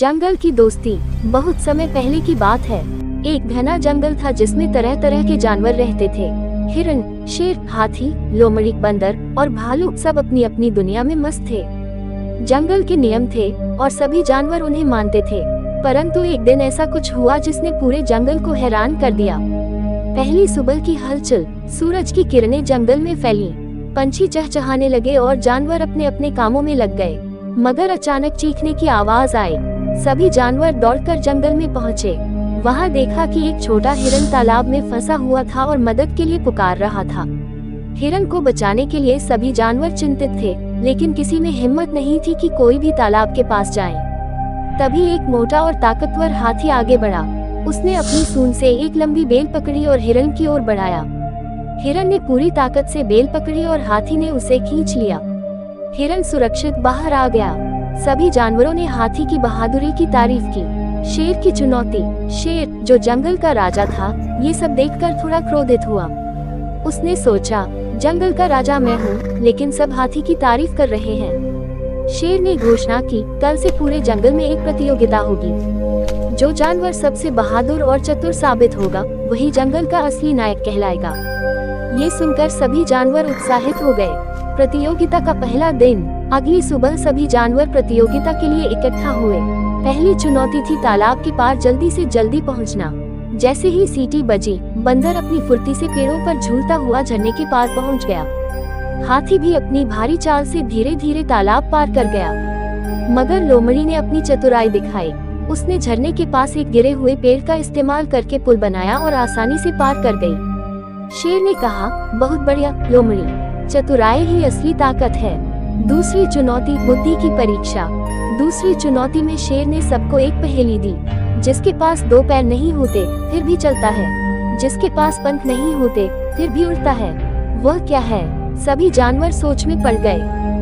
जंगल की दोस्ती। बहुत समय पहले की बात है। एक घना जंगल था जिसमें तरह तरह के जानवर रहते थे। हिरण, शेर, हाथी, लोमड़ी, बंदर और भालू सब अपनी अपनी दुनिया में मस्त थे। जंगल के नियम थे और सभी जानवर उन्हें मानते थे। परंतु एक दिन ऐसा कुछ हुआ जिसने पूरे जंगल को हैरान कर दिया। पहली सुबह की हलचल, सूरज की किरणें जंगल में फैली, पंछी चहचहाने लगे और जानवर अपने अपने कामों में लग गए। मगर अचानक चीखने की आवाज आई। सभी जानवर दौड़कर जंगल में पहुंचे। वहां देखा कि एक छोटा हिरन तालाब में फंसा हुआ था और मदद के लिए पुकार रहा था। हिरन को बचाने के लिए सभी जानवर चिंतित थे, लेकिन किसी में हिम्मत नहीं थी कि कोई भी तालाब के पास जाए। तभी एक मोटा और ताकतवर हाथी आगे बढ़ा। उसने अपनी सूंड से एक लंबी बेल पकड़ी और हिरन की ओर बढ़ाया। हिरन ने पूरी ताकत से बेल पकड़ी और हाथी ने उसे खींच लिया। हिरन सुरक्षित बाहर आ गया। सभी जानवरों ने हाथी की बहादुरी की तारीफ की। शेर की चुनौती। शेर, जो जंगल का राजा था, ये सब देखकर थोड़ा क्रोधित हुआ। उसने सोचा, जंगल का राजा मैं हूँ, लेकिन सब हाथी की तारीफ कर रहे हैं। शेर ने घोषणा की, कल से पूरे जंगल में एक प्रतियोगिता होगी। जो जानवर सबसे बहादुर और चतुर साबित होगा, वही जंगल का असली नायक कहलाएगा। ये सुनकर सभी जानवर उत्साहित हो गए। प्रतियोगिता का पहला दिन। अगली सुबह सभी जानवर प्रतियोगिता के लिए इकट्ठा हुए। पहली चुनौती थी तालाब के पार जल्दी से जल्दी पहुंचना। जैसे ही सीटी बजी, बंदर अपनी फुर्ती से पेड़ों पर झूलता हुआ झरने के पार पहुंच गया। हाथी भी अपनी भारी चाल से धीरे धीरे तालाब पार कर गया। मगर लोमड़ी ने अपनी चतुराई दिखाई। उसने झरने के पास एक गिरे हुए पेड़ का इस्तेमाल करके पुल बनाया और आसानी से पार कर गई। शेर ने कहा, बहुत बढ़िया लोमड़ी, चतुराई ही असली ताकत है। दूसरी चुनौती, बुद्धि की परीक्षा। दूसरी चुनौती में शेर ने सबको एक पहेली दी। जिसके पास दो पैर नहीं होते फिर भी चलता है, जिसके पास पंख नहीं होते फिर भी उड़ता है, वह क्या है? सभी जानवर सोच में पड़ गए।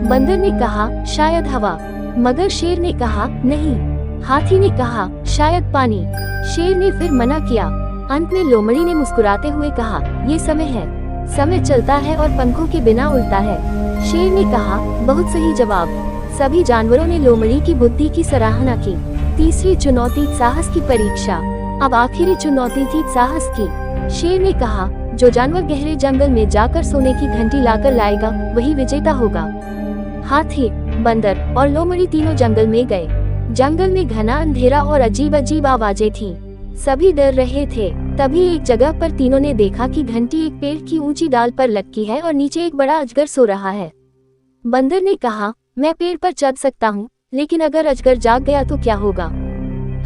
बंदर ने कहा, शायद हवा। मगर शेर ने कहा, नहीं। हाथी ने कहा, शायद पानी। शेर ने फिर मना किया। अंत में लोमड़ी ने मुस्कुराते हुए कहा, ये समय है। समय चलता है और पंखों के बिना उड़ता है। शेर ने कहा, बहुत सही जवाब। सभी जानवरों ने लोमड़ी की बुद्धि की सराहना की। तीसरी चुनौती, साहस की परीक्षा। अब आखिरी चुनौती थी साहस की। शेर ने कहा, जो जानवर गहरे जंगल में जाकर सोने की घंटी लाकर लाएगा, वही विजेता होगा। हाथी, बंदर और लोमड़ी तीनों जंगल में गए। जंगल में घना अंधेरा और अजीब अजीब आवाजें थीं। सभी डर रहे थे। तभी एक जगह पर तीनों ने देखा कि घंटी एक पेड़ की ऊंची डाल पर लटकी है और नीचे एक बड़ा अजगर सो रहा है। बंदर ने कहा, मैं पेड़ पर चढ़ सकता हूँ, लेकिन अगर अजगर जाग गया तो क्या होगा?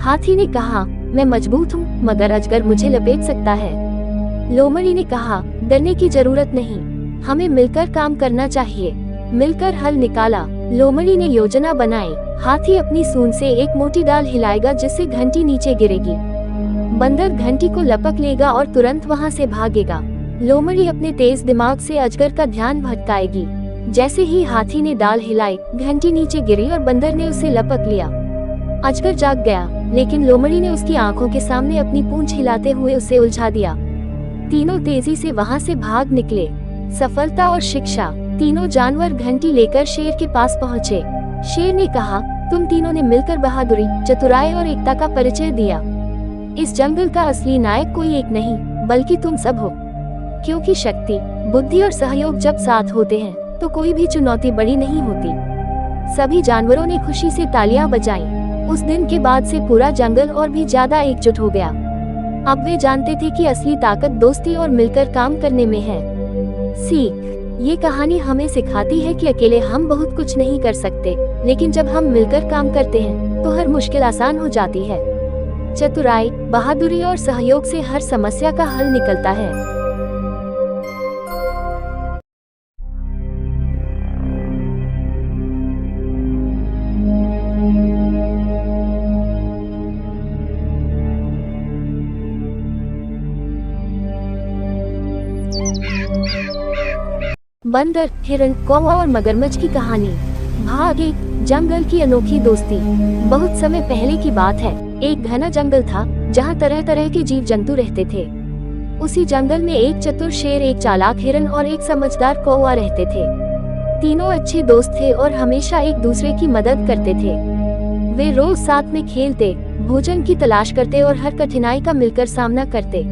हाथी ने कहा, मैं मजबूत हूँ, मगर अजगर मुझे लपेट सकता है। लोमड़ी ने कहा, डरने की जरूरत नहीं, हमें मिलकर काम करना चाहिए। मिलकर हल निकाला। लोमड़ी ने योजना बनाई। हाथी अपनी सूंड से एक मोटी डाल हिलाएगा जिससे घंटी नीचे गिरेगी। बंदर घंटी को लपक लेगा और तुरंत वहां से भागेगा। लोमड़ी अपने तेज दिमाग से अजगर का ध्यान भटकाएगी। जैसे ही हाथी ने डाल हिलाई, घंटी नीचे गिरी और बंदर ने उसे लपक लिया। अजगर जाग गया, लेकिन लोमड़ी ने उसकी आंखों के सामने अपनी पूंछ हिलाते हुए उसे उलझा दिया। तीनों तेजी से वहां से भाग निकले। सफलता और शिक्षा। तीनों जानवर घंटी लेकर शेर के पास पहुँचे। शेर ने कहा, तुम तीनों ने मिलकर बहादुरी, चतुराई और एकता का परिचय दिया। इस जंगल का असली नायक कोई एक नहीं, बल्कि तुम सब हो। क्योंकि शक्ति, बुद्धि और सहयोग जब साथ होते हैं, तो कोई भी चुनौती बड़ी नहीं होती। सभी जानवरों ने खुशी से तालियां बजाईं। उस दिन के बाद से पूरा जंगल और भी ज्यादा एकजुट हो गया। अब वे जानते थे कि असली ताकत दोस्ती और मिलकर काम करने में है। सीख। ये कहानी हमें सिखाती है कि अकेले हम बहुत कुछ नहीं कर सकते, लेकिन जब हम मिलकर काम करते हैं, तो हर मुश्किल आसान हो जाती है। चतुराई, बहादुरी और सहयोग से हर समस्या का हल निकलता है। बंदर, हिरण, कौवा और मगरमच्छ की कहानी। भाग 1, जंगल की अनोखी दोस्ती। बहुत समय पहले की बात है। एक घना जंगल था जहाँ तरह तरह के जीव जंतु रहते थे। उसी जंगल में एक चतुर शेर, एक चालाक हिरन और एक समझदार कौवा रहते थे। तीनों अच्छे दोस्त थे और हमेशा एक दूसरे की मदद करते थे। वे रोज साथ में खेलते, भोजन की तलाश करते और हर कठिनाई का मिलकर सामना करते।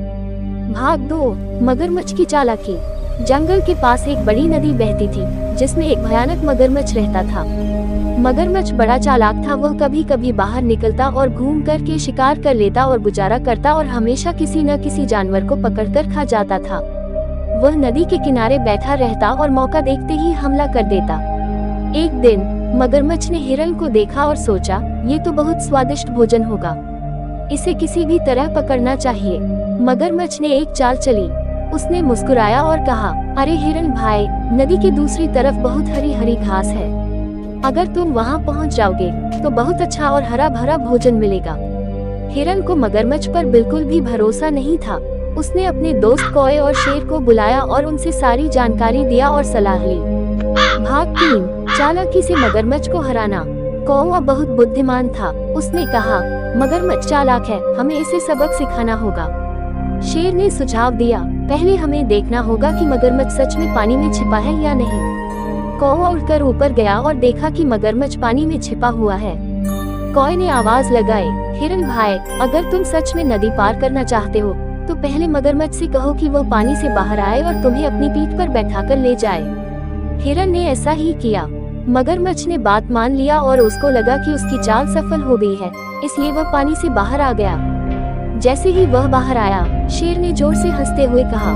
भाग 2, मगरमच्छ की चालाकी। जंगल के पास एक बड़ी नदी बहती थी, जिसमें एक भयानक मगरमच्छ रहता था। मगरमच्छ बड़ा चालाक था। वह कभी कभी बाहर निकलता और घूम कर के शिकार कर लेता और गुजारा करता और हमेशा किसी न किसी जानवर को पकड़कर खा जाता था। वह नदी के किनारे बैठा रहता और मौका देखते ही हमला कर देता। एक दिन मगरमच्छ ने हिरण को देखा और सोचा, ये तो बहुत स्वादिष्ट भोजन होगा, इसे किसी भी तरह पकड़ना चाहिए। मगरमच्छ ने एक चाल चली। उसने मुस्कुराया और कहा, अरे हिरण भाई, नदी की दूसरी तरफ बहुत हरी हरी घास है। अगर तुम वहां पहुंच जाओगे तो बहुत अच्छा और हरा भरा भोजन मिलेगा। हिरण को मगरमच्छ पर बिल्कुल भी भरोसा नहीं था। उसने अपने दोस्त कौवे और शेर को बुलाया और उनसे सारी जानकारी दिया और सलाह ली। भाग 3, चालाकी से मगरमच्छ को हराना। कौवा बहुत बुद्धिमान था। उसने कहा, मगरमच्छ चालाक है, हमें इसे सबक सिखाना होगा। शेर ने सुझाव दिया, पहले हमें देखना होगा कि मगरमच्छ सच में पानी में छिपा है या नहीं। कौवा उड़कर ऊपर गया और देखा कि मगरमच्छ पानी में छिपा हुआ है। कौवे ने आवाज लगाई, हिरण भाई, अगर तुम सच में नदी पार करना चाहते हो तो पहले मगरमच्छ से कहो कि वह पानी से बाहर आए और तुम्हें अपनी पीठ पर बैठाकर ले जाए। हिरण ने ऐसा ही किया। मगरमच्छ ने बात मान लिया और उसको लगा कि उसकी चाल सफल हो गई है, इसलिए वह पानी से बाहर आ गया। जैसे ही वह बाहर आया, शेर ने जोर से हंसते हुए कहा,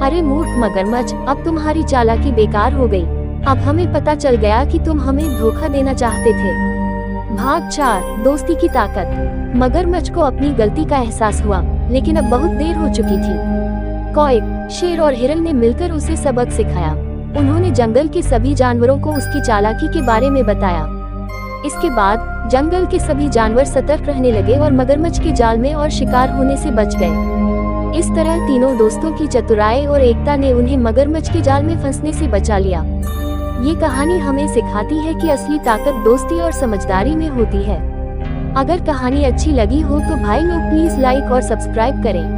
अरे मूर्ख मगरमच्छ, अब तुम्हारी चालाकी बेकार हो गई। अब हमें पता चल गया कि तुम हमें धोखा देना चाहते थे। भाग 4, दोस्ती की ताकत। मगरमच्छ को अपनी गलती का एहसास हुआ, लेकिन अब बहुत देर हो चुकी थी। कौवे, शेर और हिरण ने मिलकर उसे सबक सिखाया। उन्होंने जंगल के सभी जानवरों को उसकी चालाकी के बारे में बताया। इसके बाद जंगल के सभी जानवर सतर्क रहने लगे और मगरमच्छ के जाल में और शिकार होने से बच गए। इस तरह तीनों दोस्तों की चतुराई और एकता ने उन्हें मगरमच्छ के जाल में फंसने से बचा लिया। ये कहानी हमें सिखाती है कि असली ताकत दोस्ती और समझदारी में होती है। अगर कहानी अच्छी लगी हो तो भाई लोग प्लीज लाइक और सब्सक्राइब करें।